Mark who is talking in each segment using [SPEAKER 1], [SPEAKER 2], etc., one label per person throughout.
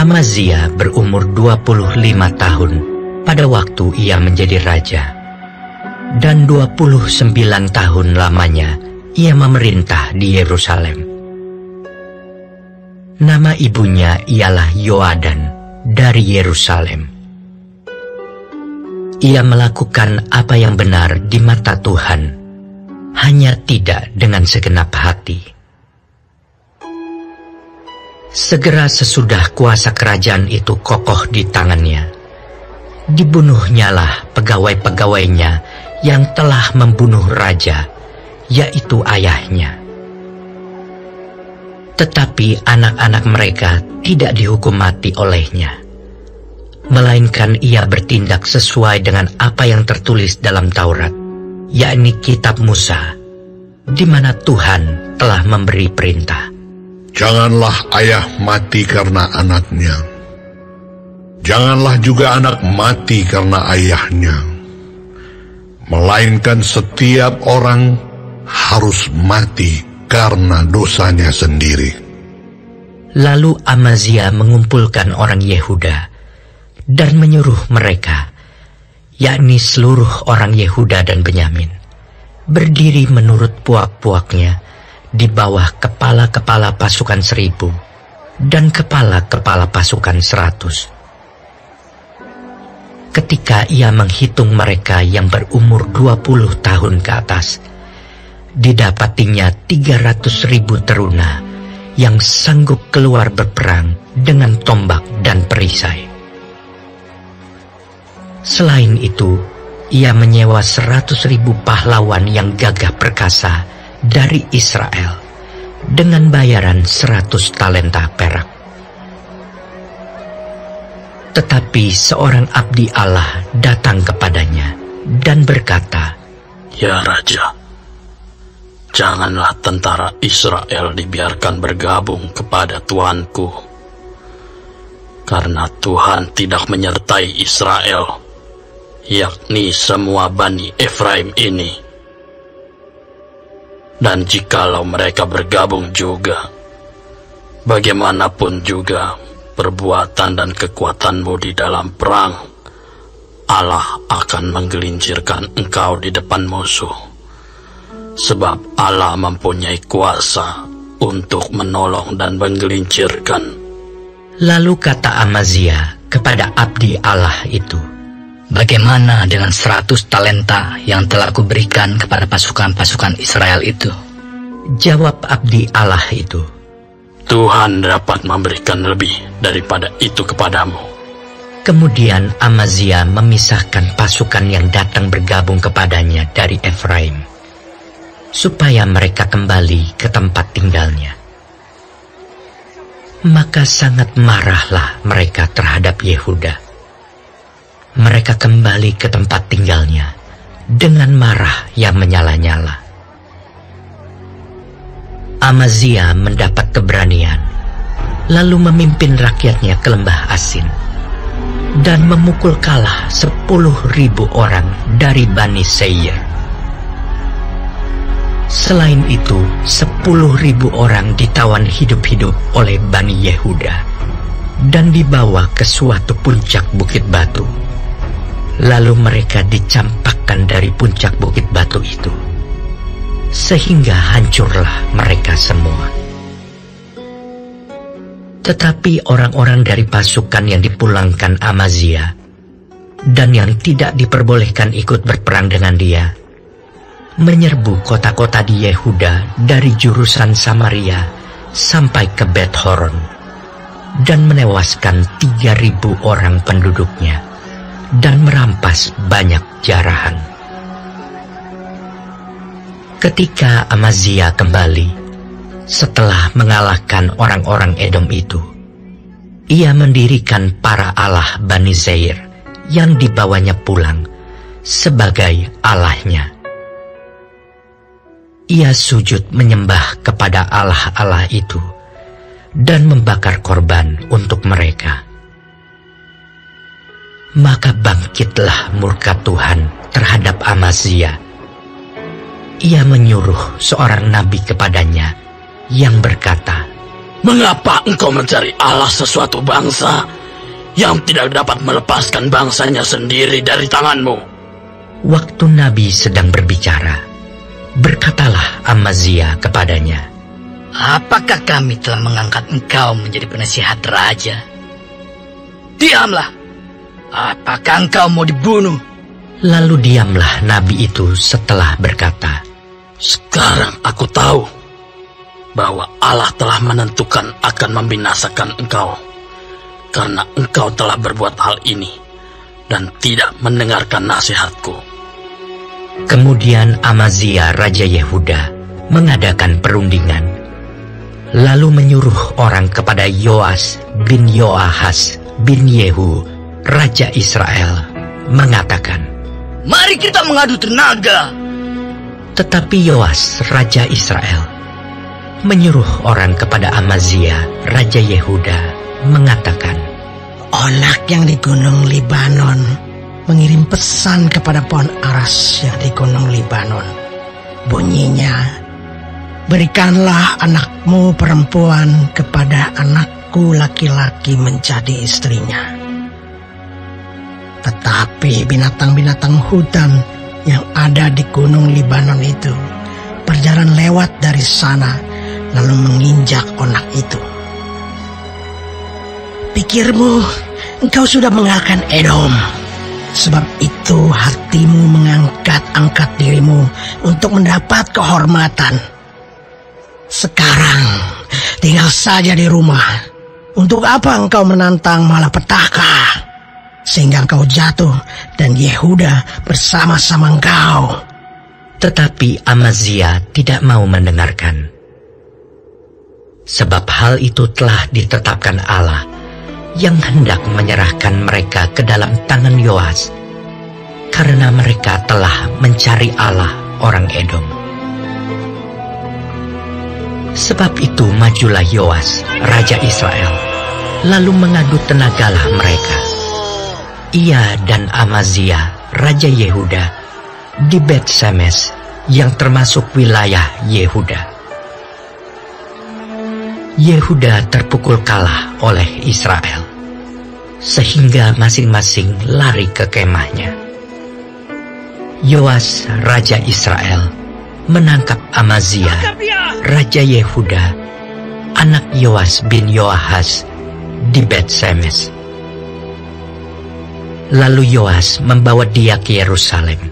[SPEAKER 1] Amazia berumur 25 tahun pada waktu ia menjadi raja, dan 29 tahun lamanya ia memerintah di Yerusalem. Nama ibunya ialah Yoadan dari Yerusalem. Ia melakukan apa yang benar di mata Tuhan, hanya tidak dengan segenap hati. Segera sesudah kuasa kerajaan itu kokoh di tangannya, dibunuhnyalah pegawai-pegawainya yang telah membunuh raja, yaitu ayahnya. Tetapi anak-anak mereka tidak dihukum mati olehnya, melainkan ia bertindak sesuai dengan apa yang tertulis dalam Taurat, yakni kitab Musa, di mana Tuhan telah memberi perintah.
[SPEAKER 2] Janganlah ayah mati karena anaknya. Janganlah juga anak mati karena ayahnya. Melainkan setiap orang harus mati karena dosanya sendiri.
[SPEAKER 1] Lalu Amazia mengumpulkan orang Yehuda dan menyuruh mereka, yakni seluruh orang Yehuda dan Benyamin, berdiri menurut puak-puaknya di bawah kepala-kepala pasukan 1000 dan kepala-kepala pasukan 100. Ketika ia menghitung mereka yang berumur 20 tahun ke atas, didapatinya 300.000 teruna yang sanggup keluar berperang dengan tombak dan perisai. Selain itu, ia menyewa 100.000 pahlawan yang gagah perkasa dari Israel dengan bayaran 100 talenta perak. Tetapi seorang abdi Allah datang kepadanya dan berkata,
[SPEAKER 3] "Ya Raja, janganlah tentara Israel dibiarkan bergabung kepada tuanku, karena Tuhan tidak menyertai Israel, yakni semua Bani Efraim ini. Dan jikalau mereka bergabung juga, bagaimanapun juga perbuatan dan kekuatanmu di dalam perang, Allah akan menggelincirkan engkau di depan musuh, sebab Allah mempunyai kuasa untuk menolong dan menggelincirkan."
[SPEAKER 1] Lalu kata Amazia kepada abdi Allah itu,
[SPEAKER 4] "Bagaimana dengan 100 talenta yang telah kuberikan kepada pasukan-pasukan Israel itu?"
[SPEAKER 1] Jawab abdi Allah itu,
[SPEAKER 3] "Tuhan dapat memberikan lebih daripada itu kepadamu."
[SPEAKER 1] Kemudian Amazia memisahkan pasukan yang datang bergabung kepadanya dari Efraim, supaya mereka kembali ke tempat tinggalnya. Maka sangat marahlah mereka terhadap Yehuda. Mereka kembali ke tempat tinggalnya dengan marah yang menyala-nyala. Amazia mendapat keberanian, lalu memimpin rakyatnya ke lembah Asin, dan memukul kalah 10.000 orang dari Bani Seir. Selain itu, 10.000 orang ditawan hidup-hidup oleh Bani Yehuda, dan dibawa ke suatu puncak bukit batu. Lalu mereka dicampakkan dari puncak bukit batu itu, sehingga hancurlah mereka semua. Tetapi orang-orang dari pasukan yang dipulangkan Amazia dan yang tidak diperbolehkan ikut berperang dengan dia, menyerbu kota-kota di Yehuda dari jurusan Samaria sampai ke Bet Horon, dan menewaskan 3.000 orang penduduknya, dan merampas banyak jarahan. Ketika Amazia kembali, setelah mengalahkan orang-orang Edom itu, ia mendirikan para Allah Bani Seir yang dibawanya pulang sebagai Allahnya. Ia sujud menyembah kepada Allah-Allah itu dan membakar korban untuk mereka. Maka bangkitlah murka Tuhan terhadap Amazia. Ia menyuruh seorang nabi kepadanya yang berkata,
[SPEAKER 3] Mengapa engkau mencari Allah sesuatu bangsa yang tidak dapat melepaskan bangsanya sendiri dari tanganmu?
[SPEAKER 1] Waktu Nabi sedang berbicara, berkatalah Amazia kepadanya,
[SPEAKER 4] apakah kami telah mengangkat engkau menjadi penasihat raja? Diamlah, apakah engkau mau dibunuh?
[SPEAKER 1] Lalu diamlah Nabi itu setelah berkata,
[SPEAKER 3] sekarang aku tahu bahwa Allah telah menentukan akan membinasakan engkau, karena engkau telah berbuat hal ini dan tidak mendengarkan nasihatku.
[SPEAKER 1] Kemudian Amazia Raja Yehuda mengadakan perundingan, lalu menyuruh orang kepada Yoas bin Yoahas bin Yehu, Raja Israel, mengatakan,
[SPEAKER 4] mari kita mengadu tenaga.
[SPEAKER 1] Tetapi Yoas Raja Israel menyuruh orang kepada Amazia Raja Yehuda, mengatakan,
[SPEAKER 5] Onak yang di Gunung Libanon mengirim pesan kepada pohon aras yang di Gunung Libanon. Bunyinya, berikanlah anakmu perempuan kepada anakku laki-laki menjadi istrinya. Tetapi binatang-binatang hutan yang ada di Gunung Libanon itu berjalan lewat dari sana lalu menginjak onak itu. Pikirmu engkau sudah mengalahkan Edom, sebab itu hatimu mengangkat-angkat dirimu untuk mendapat kehormatan. Sekarang tinggal saja di rumah. Untuk apa engkau menantang malapetaka, sehingga engkau jatuh dan Yehuda bersama-sama engkau?
[SPEAKER 1] Tetapi Amazia tidak mau mendengarkan. Sebab hal itu telah ditetapkan Allah yang hendak menyerahkan mereka ke dalam tangan Yoas, karena mereka telah mencari Allah orang Edom. Sebab itu majulah Yoas, Raja Israel, lalu mengadu tenagalah mereka. Ia dan Amazia, Raja Yehuda, di Bet-Semes yang termasuk wilayah Yehuda. Yehuda terpukul kalah oleh Israel, sehingga masing-masing lari ke kemahnya. Yoas, Raja Israel, menangkap Amazia, Raja Yehuda, anak Yoas bin Yoahas, di Bet-Semes. Lalu Yoas membawa dia ke Yerusalem.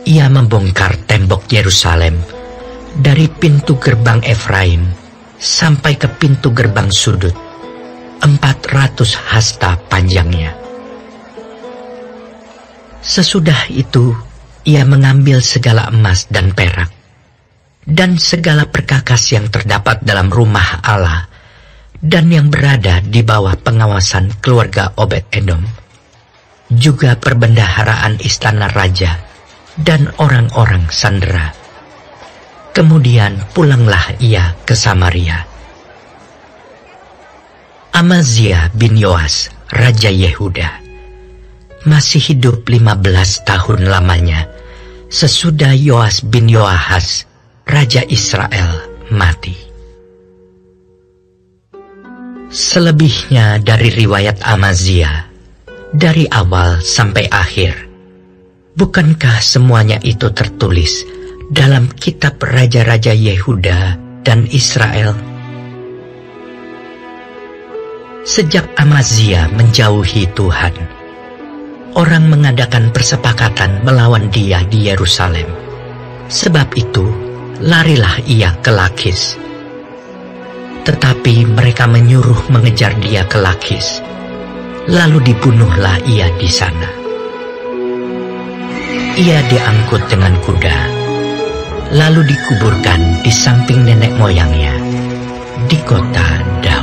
[SPEAKER 1] Ia membongkar tembok Yerusalem dari pintu gerbang Efraim sampai ke pintu gerbang sudut, 400 hasta panjangnya. Sesudah itu, ia mengambil segala emas dan perak, dan segala perkakas yang terdapat dalam rumah Allah, dan yang berada di bawah pengawasan keluarga Obed-Edom, juga perbendaharaan istana raja, dan orang-orang sandera. Kemudian pulanglah ia ke Samaria. Amazia bin Yoas, Raja Yehuda, masih hidup 15 tahun lamanya sesudah Yoas bin Yoahas, Raja Israel, mati. Selebihnya dari riwayat Amazia, dari awal sampai akhir, bukankah semuanya itu tertulis dalam kitab Raja-Raja Yehuda dan Israel? Sejak Amazia menjauhi Tuhan, orang mengadakan persepakatan melawan dia di Yerusalem. Sebab itu, larilah ia ke Lakis. Tetapi mereka menyuruh mengejar dia ke Lakis, lalu dibunuhlah ia di sana. Ia diangkut dengan kuda, lalu dikuburkan di samping nenek moyangnya di kota Daud.